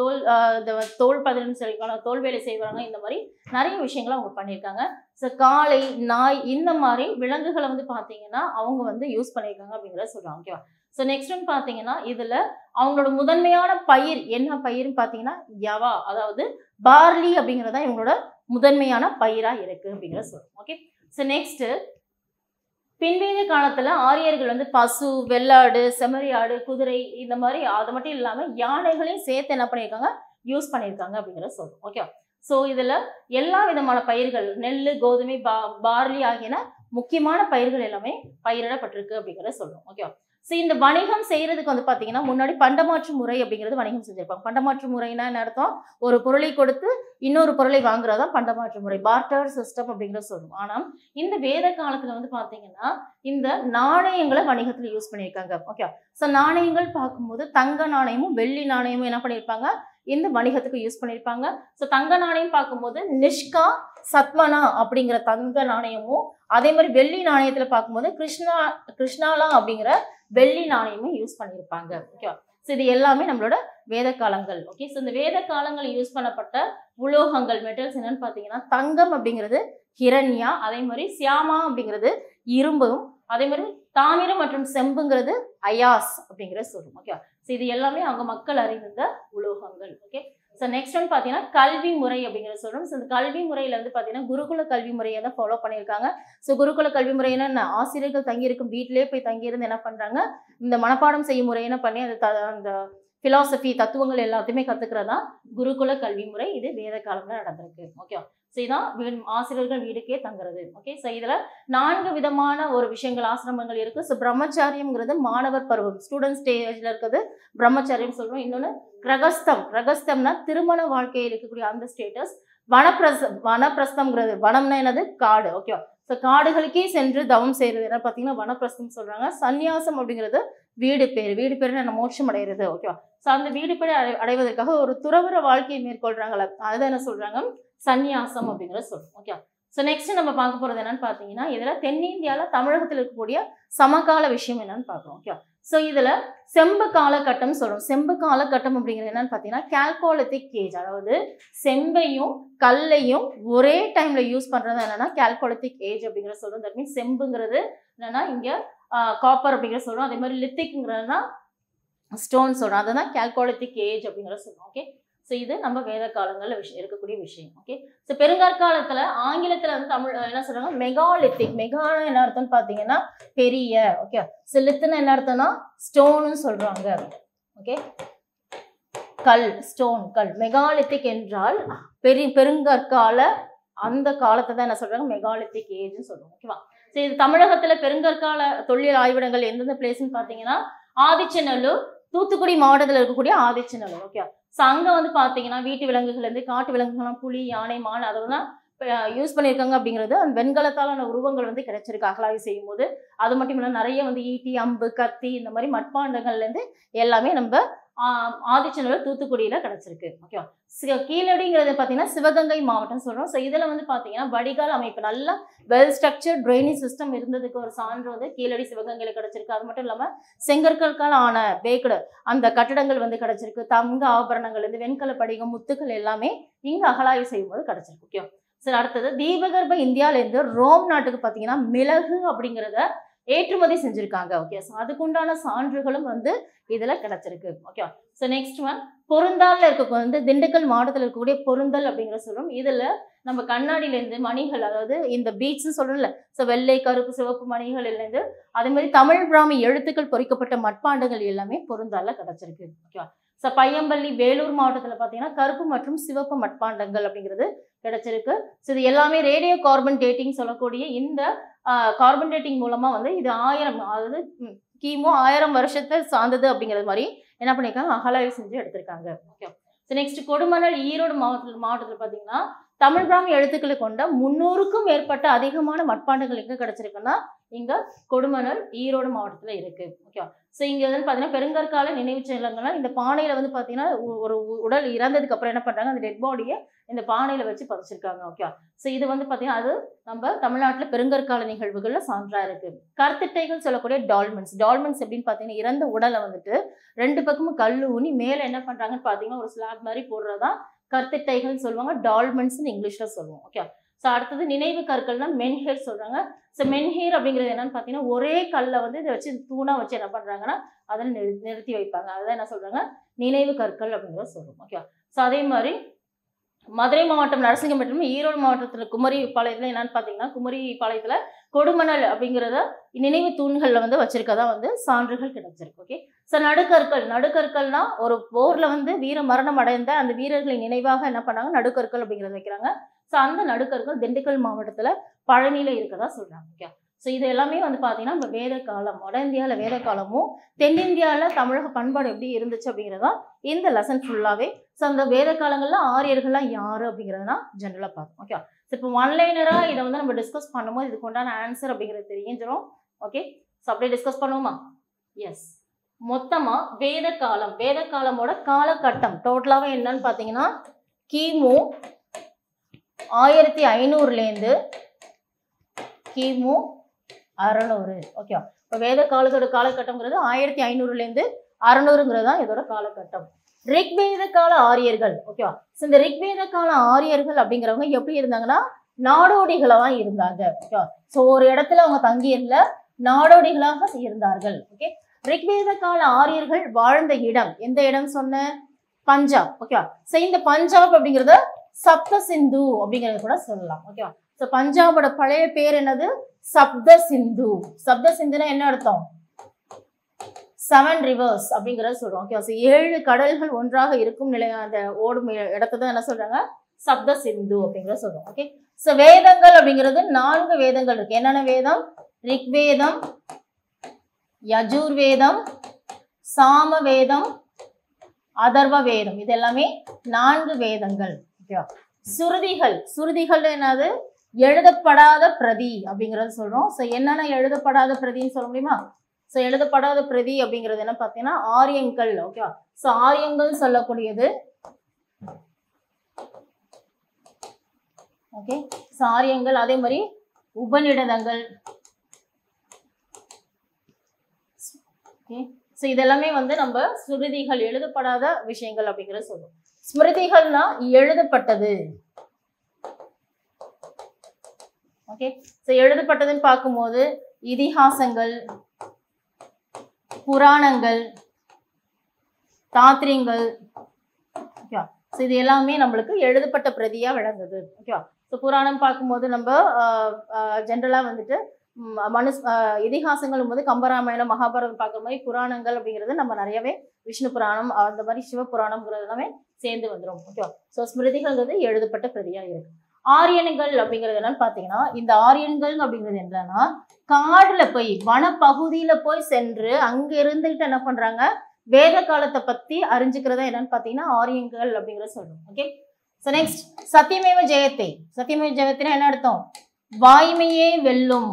தோல் பதனம் செய்வாங்க, தோல் வேலை செய்வாங்க. இந்த மாதிரி நிறைய விஷயங்களை அவங்க பண்ணியிருக்காங்க. ஸோ காளை, நாய் இந்த மாதிரி விலங்குகளை வந்து பார்த்தீங்கன்னா அவங்க வந்து யூஸ் பண்ணியிருக்காங்க அப்படிங்கிறத சொல்கிறாங்க. ஓகேவா, ஸோ நெக்ஸ்ட் வந்து பார்த்தீங்கன்னா இதில் அவங்களோட முதன்மையான பயிர் என்ன பயிர்னு பார்த்தீங்கன்னா யவா, அதாவது பார்லி அப்படிங்கிறதா இவங்களோட முதன்மையான பயிராக இருக்குது அப்படிங்கிறத சொல்கிறோம். ஓகே, ஸோ நெக்ஸ்ட்டு பின்வேத காலத்துல ஆரியர்கள் வந்து பசு, வெள்ளாடு, செம்மறியாடு, குதிரை இந்த மாதிரி அது மட்டும் இல்லாம யானைகளையும் சேர்த்து என்ன பண்ணியிருக்காங்க யூஸ் பண்ணியிருக்காங்க அப்படிங்கிறத சொல்றோம். ஓகே, ஸோ இதுல எல்லா விதமான பயிர்கள் நெல், கோதுமை, பார்லி ஆகியன முக்கியமான பயிர்கள் எல்லாமே பயிரிடப்பட்டிருக்கு அப்படிங்கிறத சொல்றோம். ஓகே, ஸோ இந்த வணிகம் செய்யறதுக்கு வந்து பாத்தீங்கன்னா முன்னாடி பண்டமாற்று முறை அப்படிங்கிறது வணிகம் செஞ்சிருப்பாங்க. பண்டமாற்று முறைன்னா என்ன அர்த்தம்? ஒரு பொருளை கொடுத்து இன்னொரு பொருளை வாங்குறதா பண்டமாற்று முறை, பார்ட்டர் சிஸ்டம் அப்படிங்கிறத சொல்லுவோம். ஆனா இந்த வேத காலத்துல வந்து பாத்தீங்கன்னா இந்த நாணயங்களை வணிகத்துல யூஸ் பண்ணியிருக்காங்க. ஓகே, ஸோ நாணயங்கள் பார்க்கும்போது தங்க நாணயமும் வெள்ளி நாணயமும் என்ன பண்ணியிருப்பாங்க இந்த வணிகத்துக்கு யூஸ் பண்ணியிருப்பாங்க. ஸோ தங்க நாணயம் பார்க்கும்போது நிஷ்கா சத்வனா அப்படிங்கிற தங்க நாணயமும், அதே மாதிரி வெள்ளி நாணயத்துல பார்க்கும்போது கிருஷ்ணாலா அப்படிங்கிற வெள்ளி நாணயமும் யூஸ் பண்ணியிருப்பாங்க. ஓகேவா, ஸோ இது எல்லாமே நம்மளோட வேத காலங்கள். ஓகே, ஸோ இந்த வேத காலங்கள் யூஸ் பண்ணப்பட்ட உலோகங்கள் மெட்டல்ஸ் என்னன்னு பார்த்தீங்கன்னா தங்கம் அப்படிங்கிறது ஹிரண்யா, அதே மாதிரி சியாமா அப்படிங்கிறது இரும்பும், அதே மாதிரி தாமிரம் மற்றும் செம்புங்கிறது அயாஸ் அப்படிங்கிறத சொல்லுவோம். ஓகே, ஸோ இது எல்லாமே அவங்க மக்கள் அறிந்த உலோகங்கள். ஓகே, ஸோ நெக்ஸ்ட் வந்து பார்த்தீங்கன்னா கல்வி முறை அப்படிங்கிறத சொல்கிறோம். ஸோ இந்த கல்வி முறையில் வந்து பார்த்தீங்கன்னா குருகுல கல்வி முறையை தான் ஃபாலோ பண்ணியிருக்காங்க. ஸோ குருகுல கல்வி முறையினா என்ன, ஆசிரியர்கள் தங்கியிருக்கும் வீட்டிலே போய் தங்கியிருந்து என்ன பண்ணுறாங்க இந்த மனப்பாடம் செய்யும் முறை என்ன பண்ணி அந்த பிலாசபி தத்துவங்கள் எல்லாத்தையுமே கற்றுக்கிறதா குருகுல கல்வி முறை. இது வேத காலம்ல நடந்திருக்கு. ஓகே, ஸோ இதான் ஆசிரியர்கள் வீடுக்கே தங்குறது. ஓகே, ஸோ இதில் 4 விதமான ஒரு விஷயங்கள் ஆசிரமங்கள் இருக்குது. ஸோ பிரம்மச்சாரியம்ங்கிறது மாணவர் பருவம், ஸ்டூடெண்ட் ஸ்டேஜில் இருக்கிறது பிரம்மச்சாரியம் சொல்கிறோம். இன்னொன்று கிரகஸ்தம்னா திருமண வாழ்க்கையில் இருக்கக்கூடிய அந்த ஸ்டேட்டஸ். வனப்பிரஸ்தம்ங்கிறது, வனம்னா என்னது காடு. ஓகே, ஸோ காடுகளுக்கே சென்று தவம் செய்கிறது என்ன பார்த்தீங்கன்னா வனப்பிரஸ்தம் சொல்கிறாங்க. சந்நியாசம் அப்படிங்கிறது வீடு பேர் என்ன மோட்சம் அடைகிறது. ஓகேவா, ஸோ அந்த வீடு பேர் அடைவதற்காக ஒரு துறவற வாழ்க்கையை மேற்கொள்றாங்களே அதுதான் என்ன சொல்றாங்க சந்நியாசம் அப்படிங்கிறத சொல்றோம். ஓகே, ஸோ நெக்ஸ்ட் நம்ம பார்க்க போறது என்னன்னு பார்த்தீங்கன்னா இதுல தென்னிந்தியாவில் தமிழகத்தில் இருக்கக்கூடிய சமகால விஷயம் என்னன்னு பார்க்குறோம். ஓகே, ஸோ இதுல செம்பு காலகட்டம் சொல்றோம். செம்பு காலகட்டம் அப்படிங்கிறது என்னன்னு பார்த்தீங்கன்னா கால்கோலித்திக் ஏஜ், அதாவது செம்பையும் கல்லையும் ஒரே டைம்ல யூஸ் பண்றது என்னன்னா கால்கோலித்திக் ஏஜ் அப்படிங்கிற சொல்றோம். தட் மீன்ஸ் செம்புங்கிறது என்னன்னா இங்க காப்பர் அப்படிங்கிற சொல்றோம். அதே மாதிரி லித்திக்ங்கிறதுனா ஸ்டோன் சொல்றோம். அதுதான் கால்கோலித்திக் ஏஜ் அப்படிங்கிற சொல்றோம். ஓகே, ஸோ இது நம்ம வேத காலங்கள்ல இருக்கக்கூடிய விஷயம். ஓகே, ஸோ பெருங்கற்காலத்துல ஆங்கிலத்துல வந்து தமிழ் என்ன சொல்றாங்க மெகாலித்திக். மெகானா என்ன அர்த்தம்னு பாத்தீங்கன்னா பெரிய. ஓகே, ஸோ லித்துன்னு என்ன அர்த்தம்னா ஸ்டோன்னு சொல்றாங்க. ஓகே, கல், ஸ்டோன், கல். மெகாலித்திக் என்றால் பெருங்கற்கால அந்த காலத்தை தான் என்ன சொல்றாங்க மெகாலித்திக் ஏஜ்னு சொல்றோம். ஓகேவா, ஸோ இது தமிழகத்துல பெருங்கற்கால தொல்லியல் ஆய்விடங்கள் எந்தெந்த பிளேஸ்ன்னு பாத்தீங்கன்னா ஆதிச்சநல்லூர், தூத்துக்குடி மாவட்டத்தில் இருக்கக்கூடிய ஆதிச்சநல்லூர். ஓகே, ஸோ அங்கே வந்து பார்த்தீங்கன்னா வீட்டு விலங்குகள்லேருந்து காட்டு விலங்குகள்லாம் புலி, யானை, மான் அதெல்லாம் யூஸ் பண்ணியிருக்காங்க அப்படிங்கிறது அந்த வெண்கலத்தாலான உருவங்கள் வந்து கிடைச்சிருக்கு அகழாய்வு செய்யும் போது. அது மட்டும் இல்லை நிறைய வந்து ஈட்டி, அம்பு, கத்தி இந்த மாதிரி மட்பாண்டங்கள்லேருந்து எல்லாமே நம்ம ஆதிச்சநல்லூர் தூத்துக்குடியில் கிடைச்சிருக்கு. ஓகேவா, கீழடிங்கிறது பார்த்தீங்கன்னா சிவகங்கை மாவட்டம் சொல்கிறோம். ஸோ இதில் வந்து பார்த்தீங்கன்னா வடிகால் அமைப்பு நல்லா வெல் ஸ்ட்ரக்சர்ட் ட்ரைனேஜ் சிஸ்டம் இருந்ததுக்கு ஒரு சான்று வந்து கீழடி சிவகங்கையில் கிடைச்சிருக்கு. அது மட்டும் இல்லாமல் செங்கற்கற்கால் ஆன பேக்கடு அந்த கட்டடங்கள் வந்து கிடைச்சிருக்கு. தங்க ஆபரணங்கள் இருந்து வெண்கல படிகம், முத்துக்கள் எல்லாமே இங்கே அகழாய்வு செய்யும் போது கிடைச்சிருக்கு. ஓகே, சரி, அடுத்தது தீபகற்ப இந்தியாவிலேருந்து ரோம் நாட்டுக்கு பார்த்தீங்கன்னா மிளகு அப்படிங்கிறத ஏற்றுமதி செஞ்சிருக்காங்க. ஓகே, ஸோ அதுக்குண்டான சான்றுகளும் வந்து இதில் கிடைச்சிருக்கு. ஓகே, ஸோ நெக்ஸ்ட் ஒன் பொருந்தால்ல இருக்க வந்து திண்டுக்கல் மாவட்டத்தில் இருக்கக்கூடிய பொருந்தல் அப்படிங்கிற சொல்றோம். இதில் நம்ம கண்ணாடியிலேருந்து மணிகள், அதாவது இந்த பீட்ஸ்ன்னு சொல்றோம்ல, ஸோ வெள்ளை, கருப்பு, சிவப்பு மணிகள்லேருந்து அதே மாதிரி தமிழ் பிராமி எழுத்துக்கள் பொறிக்கப்பட்ட மட்பாண்டங்கள் எல்லாமே பொருந்தால்ல கிடைச்சிருக்கு. ஓகேவா, ஸோ பையம்பள்ளி வேலூர் மாவட்டத்தில் பார்த்தீங்கன்னா கருப்பு மற்றும் சிவப்பு மட்பாண்டங்கள் அப்படிங்கிறது கிடைச்சிருக்கு. ஸோ இது எல்லாமே ரேடியோ கார்பன் டேட்டிங் சொல்லக்கூடிய இந்த கார்பன் டேட்டிங் மூலமா வந்து இது 1000 அதாவது கிமு 1000 வருஷத்தை சார்ந்தது அப்படிங்கிறது மாதிரி என்ன பண்ணியிருக்காங்க, அகலாய்வு செஞ்சு எடுத்திருக்காங்க. Okay. So next Kodumanal Erode மாவட்டத்தில் பார்த்தீங்கன்னா தமிழ் பிராமி எழுத்துக்களை கொண்ட 300க்கும் மேற்பட்ட அதிகமான மட்பாண்டங்கள் எங்கே கிடைச்சிருக்குன்னா இங்க கொடுமணல் ஈரோடு மாவட்டத்தில் இருக்கு. ஓகே. ஸோ இங்க வந்து பார்த்தீங்கன்னா பெருங்கற்கால நினைவு சின்னங்கள்லாம் இந்த பானையில வந்து பார்த்தீங்கன்னா ஒரு உடல் இறந்ததுக்கு அப்புறம் என்ன பண்றாங்க, அந்த டெட் பாடியை இந்த பானையில வச்சு பதிச்சிருக்காங்க. ஓகே. ஸோ இது வந்து பார்த்தீங்கன்னா அது நம்ம தமிழ்நாட்டில் பெருங்கற்கால நிகழ்வுகள்ல சான்றா இருக்கு. கருத்திட்டைகள் சொல்லக்கூடிய டால்மென்ஸ் எப்படின்னு பார்த்தீங்கன்னா இறந்த உடலை வந்துட்டு 2 பக்கமும் கல் ஊனி மேலே என்ன பண்றாங்கன்னு பார்த்தீங்கன்னா ஒரு ஸ்லாப் மாதிரி போடுறதா கருத்திட்டைகள் சொல்லுவாங்க. டால்மென்ட்ஸ்னு இங்கிலீஷ்ல சொல்லுவோம். ஓகே. ஸோ அடுத்தது நினைவு கற்கள்னா மென்ஹேர் சொல்றாங்க. ஸோ மென்ஹேர் அப்படிங்கிறது என்னன்னு பார்த்தீங்கன்னா ஒரே கல்லை வந்து இதை வச்சு தூணா வச்சு என்ன பண்றாங்கன்னா அதில் நிறுத்தி வைப்பாங்க. அதான் என்ன சொல்றாங்க, நினைவு கற்கள் அப்படிங்கிறத சொல்லுவோம். ஓகே. ஸோ அதே மாதிரி மதுரை மாவட்டம் நரசிங்கம் மற்றும் ஈரோடு மாவட்டத்தில் குமரி பாளையத்தில் என்னன்னு பார்த்தீங்கன்னா குமரி பாளையத்தில் கொடுமணல் அப்படிங்கிறத நினைவு தூண்களில் வந்து வச்சிருக்கதா வந்து சான்றுகள் கிடைச்சிருக்கு. ஓகே. ஸோ நடுக்கற்கள்னா ஒரு போர்ல வந்து வீர மரணம் அடைந்த அந்த வீரர்களின் நினைவாக என்ன பண்ணாங்க, நடுக்கற்கள் அப்படிங்கிறத வைக்கிறாங்க. ஸோ அந்த நடுக்கற்கள் திண்டுக்கல் மாவட்டத்தில் பழனியில இருக்கதா சொல்றாங்க. ஓகே. ஸோ இது எல்லாமே வந்து பார்த்தீங்கன்னா நம்ம வேத காலம், வட இந்தியாவில் வேத காலமும் தென்னிந்தியாவில் தமிழக பண்பாடு எப்படி இருந்துச்சு அப்படிங்கிறதா இந்த லெசன் ஃபுல்லாகவே. ஸோ அந்த வேத காலங்கள்ல ஆரியர்கள்லாம் யாரு அப்படிங்கிறதுனா ஜென்ரலாக பார்த்தோம். ஓகே. ஸோ இப்போ ஒன்லைனராக இதை வந்து நம்ம டிஸ்கஸ் பண்ணும்போது இதுக்கு உண்டான ஆன்சர் அப்படிங்கிறது தெரிஞ்சிடும். ஓகே. ஸோ அப்படியே டிஸ்கஸ் பண்ணுவோமா? எஸ். மொத்தமா வேத காலமோட காலகட்டம் டோட்டலாவே என்னன்னு பார்த்தீங்கன்னா கிமு 1500லேருந்து கிமு 600. ஓகே. இப்போ வேத காலத்தோட காலகட்டம்ங்கிறது 1500லேருந்து 600ங்கிறது தான் இதோட காலகட்டம். ரிக்வேத கால ஆரியர்கள். ஓகேவா. ஸோ இந்த ரிக்வேத கால ஆரியர்கள் அப்படிங்கிறவங்க எப்படி இருந்தாங்கன்னா நாடோடிகளா தான் இருந்தாங்க. ஓகேவா. ஸோ ஒரு இடத்துல அவங்க தங்கியிருந்த நாடோடிகளாக இருந்தார்கள். ஓகே. ரிக்வேத கால ஆரியர்கள் வாழ்ந்த இடம் எந்த இடம் சொன்ன, பஞ்சாப். ஓகேவா. ஸோ இந்த பஞ்சாப் அப்படிங்கிறத சப்த சிந்து அப்படிங்கிறத கூட சொல்லலாம். ஓகேவா. ஸோ பஞ்சாபோட பழைய பேர் என்னது, சப்த சிந்து. சப்த சிந்துனா என்ன அர்த்தம், 7 rivers அப்படிங்கிறத சொல்றோம். ஓகே. ஸோ 7 கடல்கள் ஒன்றாக இருக்கும் நிலைய அந்த ஓடும் இடத்த தான் என்ன சொல்றாங்க, சப்த சிந்து அப்படிங்கிறத சொல்றோம். ஓகே. ஸோ வேதங்கள் அப்படிங்கிறது 4 வேதங்கள் இருக்கு. என்னென்ன வேதம், ரிக்வேதம், யஜுர்வேதம், சாமவேதம், அதர்வ வேதம். இது எல்லாமே 4 வேதங்கள். ஓகேவா. சுருதிகள் என்னது, எழுதப்படாத பிரதி அப்படிங்கறத சொல்றோம். ஸோ என்னென்ன எழுதப்படாத பிரதின்னு சொல்ல முடியுமா? ஸோ எழுதப்படாத பிரதி அப்படிங்கிறது என்ன பார்த்தீங்கன்னா ஆரியங்கள். ஓகேவா. ஸோ ஆரியங்கள் சொல்லக்கூடியது. ஓகே. ஸோ ஆரியங்கள், அதே மாதிரி உபநிடதங்கள். ஓகே. ஸோ இதெல்லாமே வந்து நம்ம சுருதிகள், எழுதப்படாத விஷயங்கள் அப்படிங்கிறத சொல்றோம். ஸ்மிருதிகள்னா எழுதப்பட்டது. ஓகே. ஸோ எழுதப்பட்டதுன்னு பார்க்கும்போது இதிகாசங்கள், புராணங்கள், தாத்ரியங்கள். ஓகேவா. ஸோ இது எல்லாமே நம்மளுக்கு எழுதப்பட்ட பிரதியா விளங்குது. ஓகேவா. ஸோ புராணம் பார்க்கும்போது நம்ம ஜென்ரலாக வந்துட்டு இதிகாசங்கள் போது கம்பராமாயணம், மகாபாரதம் பார்க்குற மாதிரி புராணங்கள் அப்படிங்கிறது நம்ம நிறையவே விஷ்ணு புராணம் அந்த மாதிரி சிவபுராணம்ங்கிறது எல்லாமே சேர்ந்து வந்துடும். ஓகேவா. ஸோ ஸ்மிருதிகள்ங்கிறது எழுதப்பட்ட பிரதியா இருக்கு. ஆரியன்கள் அப்படிங்கிறது என்னன்னு பார்த்தீங்கன்னா இந்த ஆரியன்கள் அப்படிங்கிறது என்னன்னா காடுல போய் வனப்பகுதியில போய் சென்று அங்க இருந்துகிட்டு என்ன பண்றாங்க, வேத காலத்தை பத்தி அறிஞ்சுக்கிறதா என்னன்னு பார்த்தீங்கன்னா ஆரியன்கள் அப்படிங்கிறத சொல்றோம். ஓகே. ஸோ நெக்ஸ்ட் சத்தியமேவ ஜெயத்தே. சத்தியமேவ ஜெயத்தேனா என்ன அர்த்தம், வாய்மையே வெல்லும்.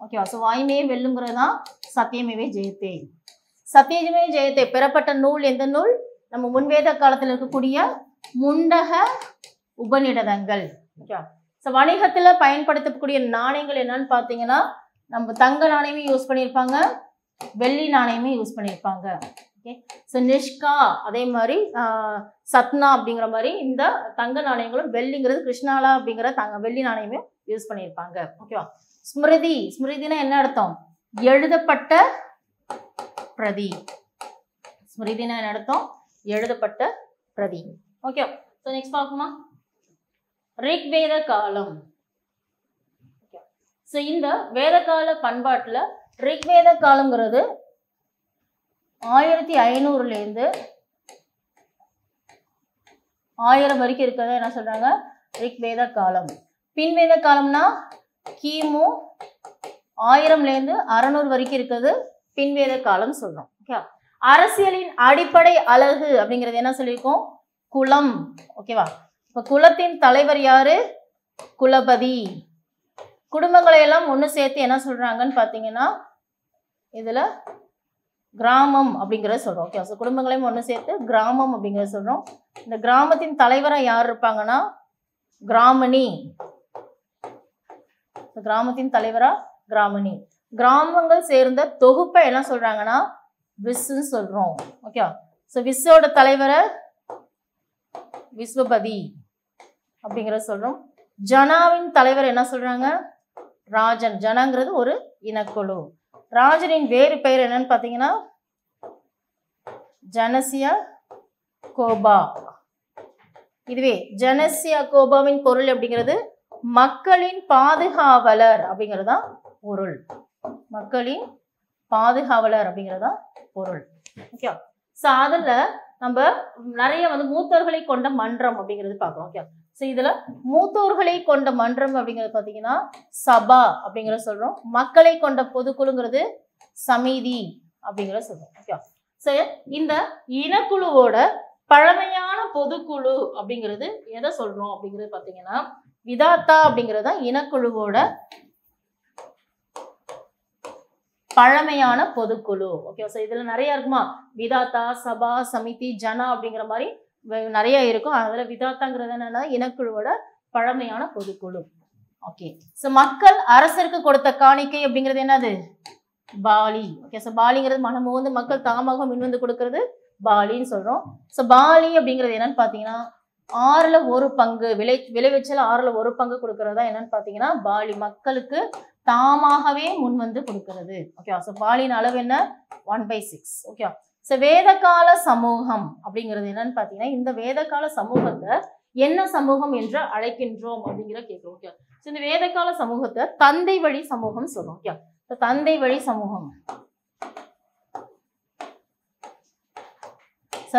ஓகேவா. ஸோ வாய்மையே வெல்லுங்கிறது தான் சத்தியமேவ ஜெயத்தே. சத்தியமே ஜெயத்தே பெறப்பட்ட நூல் எந்த நூல், நம்ம முன்வேத காலத்தில் இருக்கக்கூடிய முண்டக உபநிடதங்கள். ஓகேவா. ஸோ வணிகத்துல பயன்படுத்தக்கூடிய நாணயங்கள் என்னன்னு பார்த்தீங்கன்னா நம்ம தங்க நாணயமே யூஸ் பண்ணியிருப்பாங்க, வெள்ளி நாணயமே யூஸ் பண்ணியிருப்பாங்க. ஓகே. ஸோ நிஷ்கா, அதே மாதிரி சத்னா அப்படிங்கிற மாதிரி இந்த தங்க நாணயங்களும், வெள்ளிங்கிறது கிருஷ்ணாலா அப்படிங்கிற வெள்ளி நாணயமே யூஸ் பண்ணியிருப்பாங்க. ஓகேவா. ஸ்மிருதினா என்ன அர்த்தம், எழுதப்பட்ட பிரதி. ஸ்மிருதினா என்ன அர்த்தம், எழுதப்பட்ட பிரதி. ஓகே. ஸோ நெக்ஸ்ட் பார்ப்போமா, ரிக்வேத காலம். ஸோ இந்த வேதகால பண்பாட்டில் ரிக்வேத காலங்கிறது 1500லேருந்து 1000 வரைக்கும் இருக்கிறத என்ன சொல்றாங்க ரிக்வேத காலம். பின்வேத காலம்னா கிமு 1000ல இருந்து 600 வரைக்கும் இருக்கிறது பின்வேத காலம் சொல்றோம். ஓகே. அரசியலின் அடிப்படை அலகு அப்படிங்கிறது என்ன சொல்லியிருக்கோம் குலம். ஓகேவா. இப்ப குலத்தின் தலைவர் யாரு குலபதி. குடும்பங்களை எல்லாம் ஒண்ணு சேர்த்து என்ன சொல்றாங்கன்னு பாத்தீங்கன்னா இதுல கிராமம் அப்படிங்கறத சொல்றோம். ஓகே. ஸோ குடும்பங்களையும் ஒண்ணு சேர்த்து கிராமம் அப்படிங்கறத சொல்றோம். இந்த கிராமத்தின் தலைவரா யார் இருப்பாங்கன்னா கிராமணி. கிராமத்தின் தலைவரா கிராமணி. கிராமங்கள் சேர்ந்த தொகுப்பை என்ன சொல்றாங்கன்னா விஸ்ன்னு சொல்றோம். ஓகே. ஸோ விஸ்ஸோட தலைவரை விஸ்வபதி அப்படிங்கறத சொல்றோம். ஜனாவின் தலைவர் என்ன சொல்றாங்க ராஜன். ஜனாங்கிறது ஒரு இனக்குழு. ராஜனின் வேறு பெயர் என்னன்னு பாத்தீங்கன்னா ஜனசியா கோபா. இதுவே ஜனசியா கோபாவின் பொருள் அப்படிங்கிறது மக்களின் பாதுகாவலர் அப்படிங்கிறதா பொருள். மக்களின் பாதுகாவலர் அப்படிங்கிறதா பொருள். ஓகே. சோ அதுல நம்ம நிறைய மூத்தோர்களை கொண்ட மன்றம் அப்படிங்கிறது பாக்குறோம். ஓகே. சோ இதுல மூத்தோர்களை கொண்ட மன்றம் அப்படிங்கிறது பாத்தீங்கன்னா சபா அப்படிங்கறத சொல்றோம். மக்களை கொண்ட பொதுக்குழுங்கிறது சமிதி அப்படிங்கறத சொல்றோம். ஓகே. சோ இந்த இனக்குழுவோட பழமையான பொதுக்குழு அப்படிங்கிறது எதை சொல்றோம் அப்படிங்கிறது பாத்தீங்கன்னா விதாத்தா அப்படிங்கறத இனக்குழுவோட பழமையான பொதுக்குழு. ஓகே. சோ இதுல நிறைய இருக்குமா விதாத்தா சபா சமிதி ஜனா அப்படிங்கிற மாதிரி நிறைய இருக்கும். அதுல விதாத்தாங்கிறது என்னன்னா இனக்குழுவோட பழமையான பொதுக்குழு. ஓகே. சோ மக்கள் அரசருக்கு கொடுத்த காணிக்கை அப்படிங்கிறது என்னது பாலி. ஓகே. சோ பாலிங்கிறது மனமோந்து மக்கள் தாமாக முன்வந்து கொடுக்கறது பாலின்னு சொல்றோம். சோ பாலி அப்படிங்கிறது என்னன்னு பாத்தீங்கன்னா 6ல் 1 பங்கு விளைவிச்சல் 6ல் 1 பங்கு கொடுக்கறதா என்னன்னு பாத்தீங்கன்னா பாலி. மக்களுக்கு தாமாகவே முன்வந்து கொடுக்கிறது. ஓகே. சோ பாலின் அளவு என்ன 1/6. ஓகே. சோ வேதகால சமூகம் அப்படிங்கிறது என்னன்னு பாத்தீங்கன்னா இந்த வேதகால சமூகத்தை என்ன சமூகம் என்று அழைக்கின்றோம் அப்படிங்கிற கேட்கிறோம். ஓகே. சோ இந்த வேதகால சமூகத்தை தந்தை வழி சமூகம் சொல்றோம். ஓகே. தந்தை வழி சமூகம்.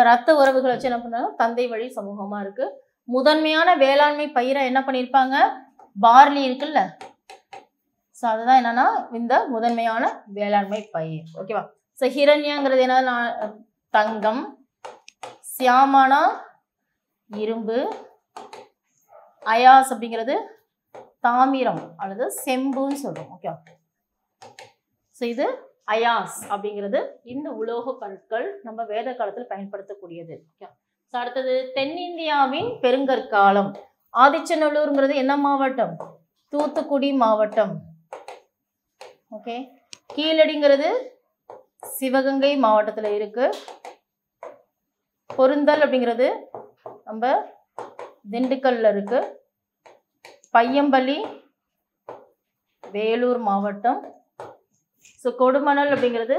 ரத்த உறவுகளை வச்சு என்ன பண்றாங்க தந்தை வழி சமூகமா இருக்கு. முதன்மையான வேளாண்மை பயிரை என்ன பண்ணிருப்பாங்க பார்லி இருக்குல்ல. சோ அதுதான் என்னன்னா இந்த முதன்மையான வேளாண்மை பயிர். ஓகேவா. சோ ஹிரண்யாங்கிறது என்ன தங்கம். சியாமானா இரும்பு. அயாஸ் அப்படிங்கிறது தாமிரம் அல்லது செம்புன்னு சொல்றோம். ஓகே. சோ இது அயாஸ் அப்படிங்கிறது இந்த உலோக பொருட்கள் நம்ம வேத காலத்தில் பயன்படுத்தக்கூடியது. அடுத்தது தென்னிந்தியாவின் பெருங்கற்காலம். ஆதிச்சநல்லூர்ங்கிறது என்ன மாவட்டம் தூத்துக்குடி மாவட்டம். ஓகே. கீழடிங்கிறது சிவகங்கை மாவட்டத்துல இருக்கு. பொருந்தல் அப்படிங்கிறது நம்ம திண்டுக்கல்ல இருக்கு. பையம்பள்ளி வேலூர் மாவட்டம். ஸோ கொடுமணல் அப்படிங்கிறது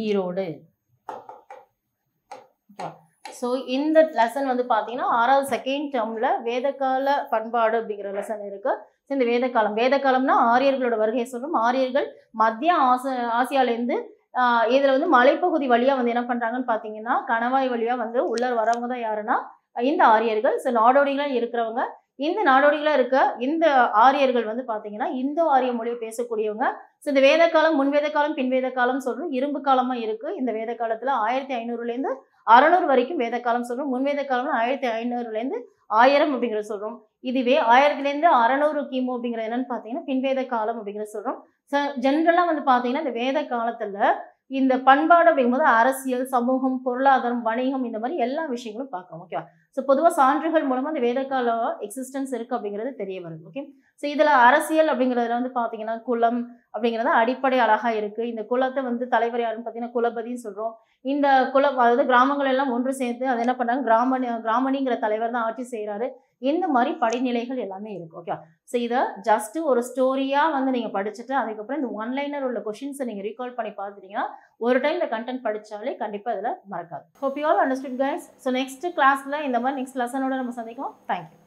ஈரோடு. ஸோ இந்த லெசன் பார்த்தீங்கன்னா 6வது செகண்ட் டேர்ம்ல வேதகால பண்பாடு அப்படிங்கிற லெசன் இருக்கு. இந்த வேதகாலம்னா ஆரியர்களோட வருகை சொல்றோம். ஆரியர்கள் மத்திய ஆசியாலேருந்து இதுல மலைப்பகுதி வழியா என்ன பண்றாங்கன்னு பாத்தீங்கன்னா கணவாய் வழியா உள்ள வரவங்க தான் யாருன்னா இந்த ஆரியர்கள். ஸோ நாடோடிகளா இருக்கிறவங்க. இந்த நாடோடிகளா இருக்க இந்த ஆரியர்கள் பாத்தீங்கன்னா இந்தோ ஆரிய மொழியை பேசக்கூடியவங்க. ஸோ இந்த வேத காலம் முன்வேத காலம் பின்வேத காலம் சொல்றோம். இரும்பு காலமா இருக்கு. இந்த வேத காலத்துல 1500ல இருந்து 600 வரைக்கும் வேத காலம் சொல்றோம். முன்வேத காலம் 1500ல இருந்து 1000 அப்படிங்கிற சொல்றோம். இதுவே 1000ல இருந்து 600 கிமு அப்படிங்கிற என்னன்னு பாத்தீங்கன்னா பின்வேத காலம் அப்படிங்கிற சொல்றோம். ஜென்ரலா பாத்தீங்கன்னா இந்த வேத காலத்துல இந்த பண்பாடு அப்படிங்கும்போது அரசியல் சமூகம் பொருளாதாரம் வணிகம் இந்த மாதிரி எல்லா விஷயங்களும் பார்க்கணும். ஓகேவா. ஸோ பொதுவாக சான்றுகள் மூலமா இந்த வேதகால எக்ஸிஸ்டன்ஸ் இருக்கு அப்படிங்கிறது தெரிய வருது. ஓகே. ஸோ இதுல அரசியல் அப்படிங்கிறதுல பாத்தீங்கன்னா குலம் அப்படிங்கிறது அடிப்படை அழகா இருக்கு. இந்த குலத்தை தலைவர் யாருன்னு பாத்தீங்கன்னா குலபதினு சொல்றோம். இந்த குலம் அதாவது கிராமங்கள் எல்லாம் ஒன்று சேர்ந்து அது என்ன பண்ணாங்க கிராமணிங்கிற தலைவர் தான் ஆட்சி செய்யறாரு. இந்த மாதிரி படிநிலைகள் எல்லாமே இருக்கு. ஓகே. ஸோ இதை ஜஸ்ட் ஒரு ஸ்டோரியா நீங்க படிச்சுட்டு அதுக்கப்புறம் இந்த ஒன்லைனர் உள்ள கொஸ்டின்ஸை நீங்க ரீகால் பண்ணி பார்த்துட்டீங்கன்னா ஒரு டைம் இந்த கண்டென்ட் படிச்சாலே கண்டிப்பா இதுல மறக்காது. Hope you all understood guys. So next கிளாஸ்ல இந்த மாதிரி நெக்ஸ்ட் லெசனோட நம்ம சந்திக்கலாம். தேங்க்யூ.